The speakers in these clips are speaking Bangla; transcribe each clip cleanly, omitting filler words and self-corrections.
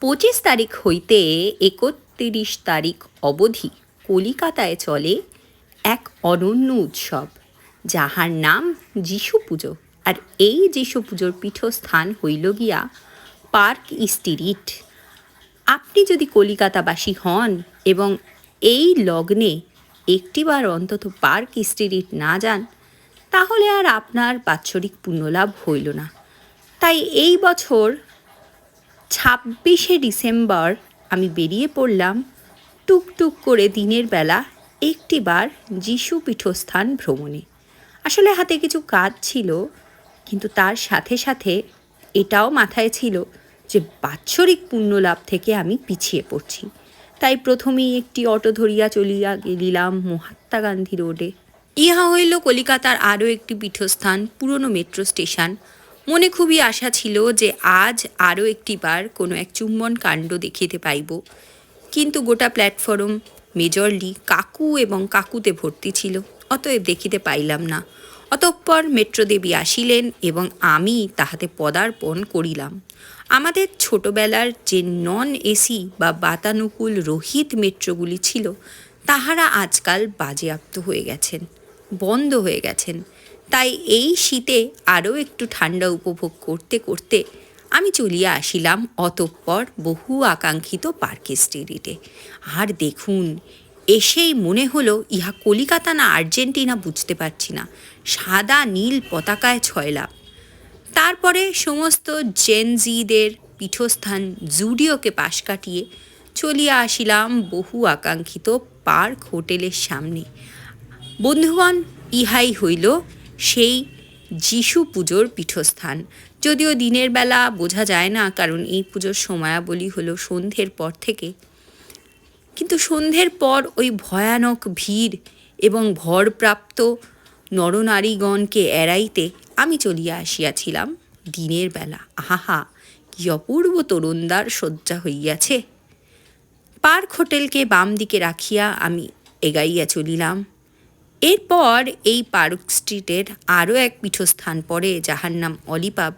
25 হইতে 31 অবধি কলিকাতায় চলে এক অনন্য উৎসব, যাহার নাম যীশু পুজো। আর এই যীশু পুজোর পীঠস্থান হইল গিয়া পার্ক স্ট্রিট। আপনি যদি কলিকাতাবাসী হন এবং এই লগ্নে একটিবার অন্তত পার্ক স্ট্রিট না যান, তাহলে আর আপনার বাৎসরিক পুণ্যলাভ হইল না। তাই এই বছর 26শে ডিসেম্বর আমি বেরিয়ে পড়লাম টুকটুক করে দিনের বেলা একটিবার যীশু পীঠস্থান ভ্রমণে। আসলে হাতে কিছু কাজ ছিল, কিন্তু তার সাথে সাথে এটাও মাথায় ছিল যে বাৎসরিক পুণ্যলাভ থেকে আমি পিছিয়ে পড়ছি। তাই প্রথমেই একটি অটো ধরিয়া চলিয়া গেলিলাম মহাত্মা গান্ধী রোডে। ইহা হইল কলিকাতার আরও একটি পীঠস্থান, পুরনো মেট্রো স্টেশন। মনে খুবই আশা ছিল যে আজ আরও একটিবার কোনো এক চুম্বন কাণ্ড দেখিতে পাইব, কিন্তু গোটা প্ল্যাটফর্ম মেজরলি কাকু এবং কাকুতে ভর্তি ছিল, অতএব দেখিতে পাইলাম না। অতঃপর মেট্রোদেবী আসিলেন এবং আমি তাহাতে পদার্পণ করিলাম। আমাদের ছোটবেলার যে নন এসি বা বাতানুকূল রহিত মেট্রোগুলি ছিল, তাহারা আজকাল বাজেয়াপ্ত হয়ে গেছেন, বন্ধ হয়ে গেছেন। তাই এই শীতে আরও একটু ঠান্ডা উপভোগ করতে করতে আমি চলিয়া আসিলাম অতঃপর বহু আকাঙ্ক্ষিত পার্ক স্ট্রিটে। আর দেখুন, এসেই মনে হলো ইহা কলিকাতা না আর্জেন্টিনা বুঝতে পারছি না। সাদা নীল পতাকায় ছয়লাভ। তারপরে সমস্ত জেনজিদের পীঠস্থান জুডিওকে পাশ কাটিয়ে চলিয়া আসিলাম বহু আকাঙ্ক্ষিত পার্ক হোটেলের সামনে। বন্ধুগণ, ইহাই হইল সেই যীশু পুজোর পীঠস্থান। যদিও দিনের বেলা বোঝা যায় না, কারণ এই পুজোর সময়াবলী হলো সন্ধ্যের পর থেকে, কিন্তু সন্ধ্যের পর ওই ভয়ানক ভিড় এবং ভরপ্রাপ্ত নরনারীগণকে এড়াইতে আমি চলিয়া আসিয়াছিলাম দিনের বেলা। আহা, কি অপূর্ব তরুণদার সজ্জা হইয়াছে। পার্ক হোটেলকে বাম দিকে রাখিয়া আমি এগাইয়া চলিলাম। এরপর এই পার্ক স্ট্রিটের আরও এক পীঠস্থান পড়ে, যাহার নাম অলিপাব।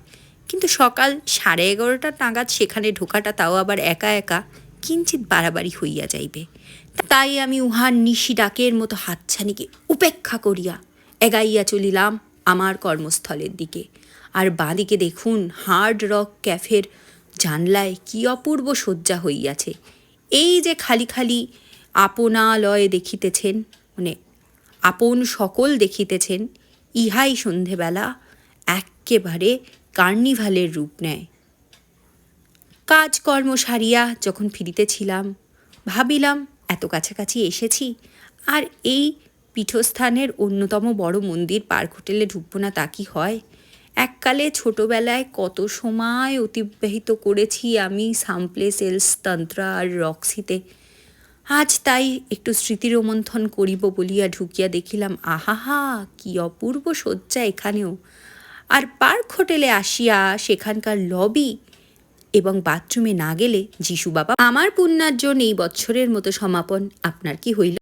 কিন্তু সকাল 11:30 নাগাদ সেখানে ঢোকাটা, তাও আবার একা একা, কিঞ্চিত বাড়াবাড়ি হইয়া যাইবে। তাই আমি উহার নিশি ডাকের মতো হাতছানিকে উপেক্ষা করিয়া এগাইয়া চলিলাম আমার কর্মস্থলের দিকে। আর বাঁদিকে দেখুন, হার্ড রক ক্যাফের জানলায় কি অপূর্ব সজ্জা হইয়াছে। এই যে খালি খালি আপনালয় দেখিতেছেন, মানে আপন সকল দেখিতেছেন, ইহাই সন্ধেবেলা এক্কেবারে কার্নিভালের রূপ নেয়। কাজকর্ম সারিয়া যখন ফিরিতেছিলাম, ভাবিলাম এত কাছাকাছি এসেছি, আর এই পীঠস্থানের অন্যতম বড় মন্দির পার্ক হোটেলে ঢুকবো না তা কি হয়? এককালে ছোটোবেলায় কত সময় অতিবাহিত করেছি আমি সামপ্লেস এলস, তন্ত্রা আর রক্সিতে। আজ তাই একটু স্মৃতিরোমন্থন করিব বলিয়া ঢুকিয়া দেখিলাম, আহাহা, কি অপূর্ব সজ্জা এখানেও। আর পার্ক হোটেলে আসিয়া সেখানকার লবি এবং বাথরুমে না গেলে যিশু বাবা আমার পুণ্যার্জন এই বৎসরের মতো সমাপন। আপনার কি হইল?